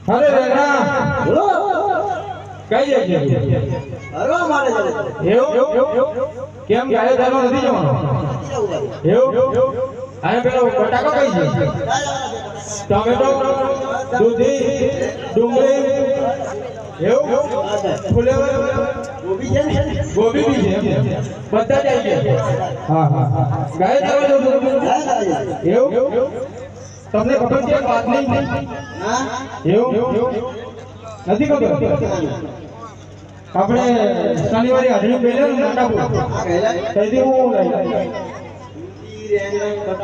અરે રેગણા બોલો કઈ જગ્યાએ હરવા મારે એવું કેમ ગાયો ચાલો નથી જવાનો એવું આને પેલો બટાકો કઈ છે ટમેટો દૂધી ડુંગળી એવું ફુલેવર ગોબી છે ને ગોબી બી છે બધા જ આવી છે હા હા ગાયો ચાલો એવું તમને ખબર છે વાત નહીં હા એવું નથી ખબર આપણે શનિવારે હાજરી પહેલે નાટાપુર તેથી હું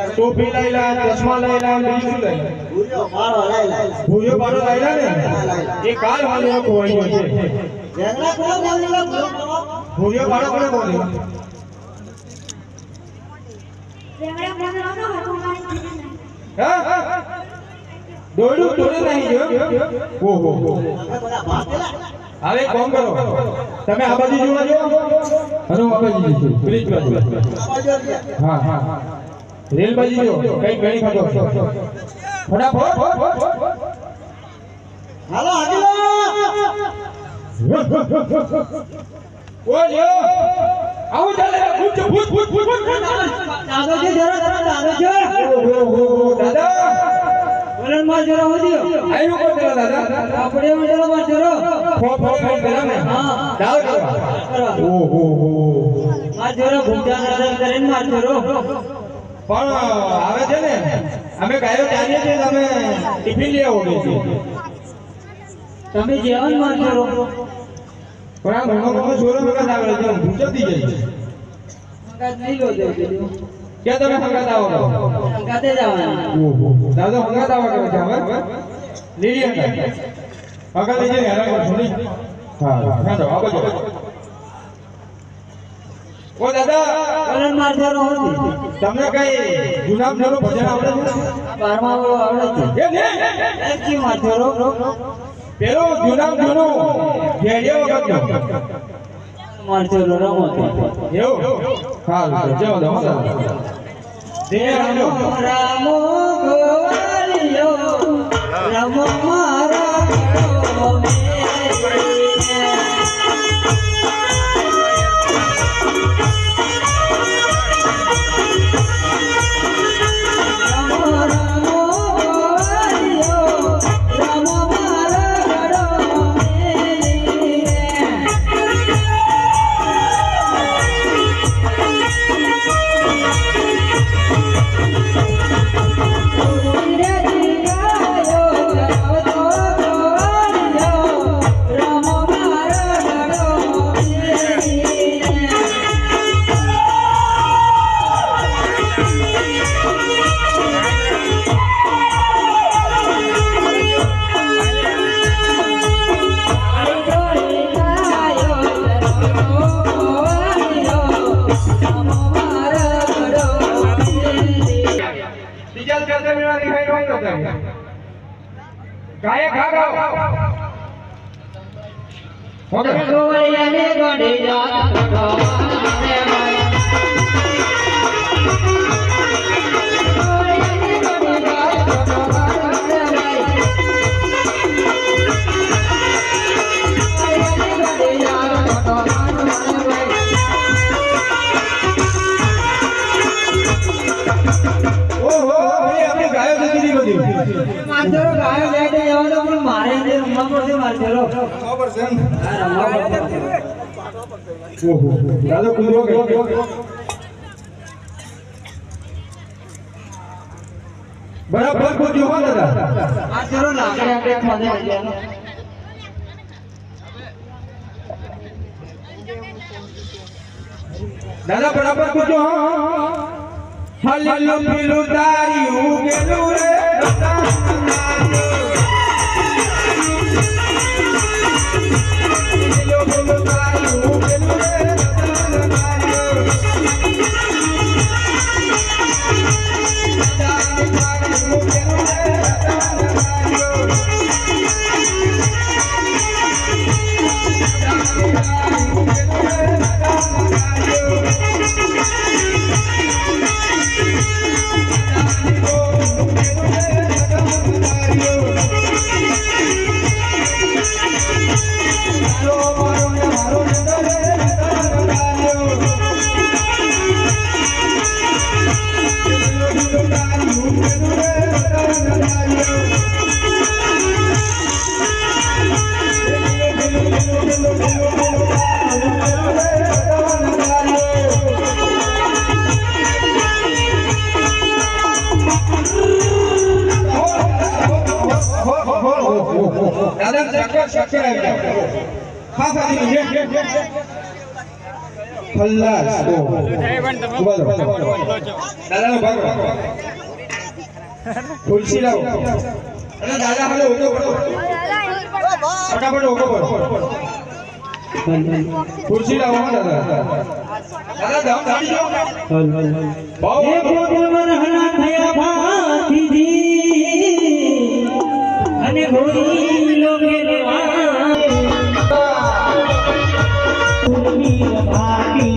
ટોપી લઈ લા ચશ્મા લઈ લા બીજું લઈ ભૂયો પાડો લઈ લા ને એ કાલ વાળો કોઈ છે ભૂયો પાડો કોને બોલ્યો હા દોડું તોડે નહીં જો ઓહો હવે કોમ કરો તમે આ બાજુ જોવા જો અને આ બાજુ જો બ્રિજ બાજુ હા હા રેલ બાજુ જો કઈ ઘણી ખાતો ફટાફટ હાલો આગળ ઓ લ્યો આવું ચાલે ભૂત ભૂત ભૂત ભૂત આગળ છે જરા આગળ છે ઓહો દાદા વરણ માં જરા હોદિયો આયુ કો તેરા દાદા આપણે જરા માં જરો ફો પેલા ને હા દાવ કરવા ઓહો માં જરા ભૂજા નરમ કરીને માર જરો પણ આવે છે ને અમે ગાયો ચાલીએ છીએ તમે ટિફિન લઈ આવો છે તમે જેવન માર જરો પણ આ ઘણો છોરો મગજ આવે છે ભૂચતી જાય મગજ નહીં લો દે કે તમે હંગાત આવો ગાતે જવાના ઓહો દાદા હંગાત આવો કે છે હવે લીલી હંગાત હંગાત લઈ જઈને હેરાન કરશો નહીં હા હેડો આવો જો ઓ દાદા વરણ માં જરો હોદી તમને કઈ ગુલાબ જરો ભજન આવડે છે 12મા આવડે છે એ ને એક કી માં જરો પેલો ગુલાબ જરો ઘેડિયો વખત માર જરો રમો એવું હા જવા દો રામો રામો ગોવાલિયો રામો મારા ગળો ગાય ખાઓ ઓકે ગોવાલિયાને ગોડી જા ગોવાલિયાને ઓહો ભાઈ આપણે ગાયો જતી ની બધી મારો ગાયો બેઠે જવા તો પણ મારે જે રમવા પડશે માર ચલો ખબર છે હા રમવા પડશે ઓહો દાદા કુંડો ગયો બરાબર કો જો દાદા આ ચલો લાકડે આપણે ખાને જવાનો દાદા બરાબર કો જો હલ્લો પેલું તારી ઉગેલું રે ખાસ આદિની ખલ્લાસ ઉભા રહો. દાદાનો ભાગ ખુરશી લાવો અને દાદા હાલે ઉભો કરો ફટાફટ ઉભો કરો ખુરશી લાવો દાદા દાદા દામ ધાડી જાઓ ભાવ એ ભગવાન હના થયા ભાતીજી અને ગોરી લોકે રેવા ઉર્મી ભાતી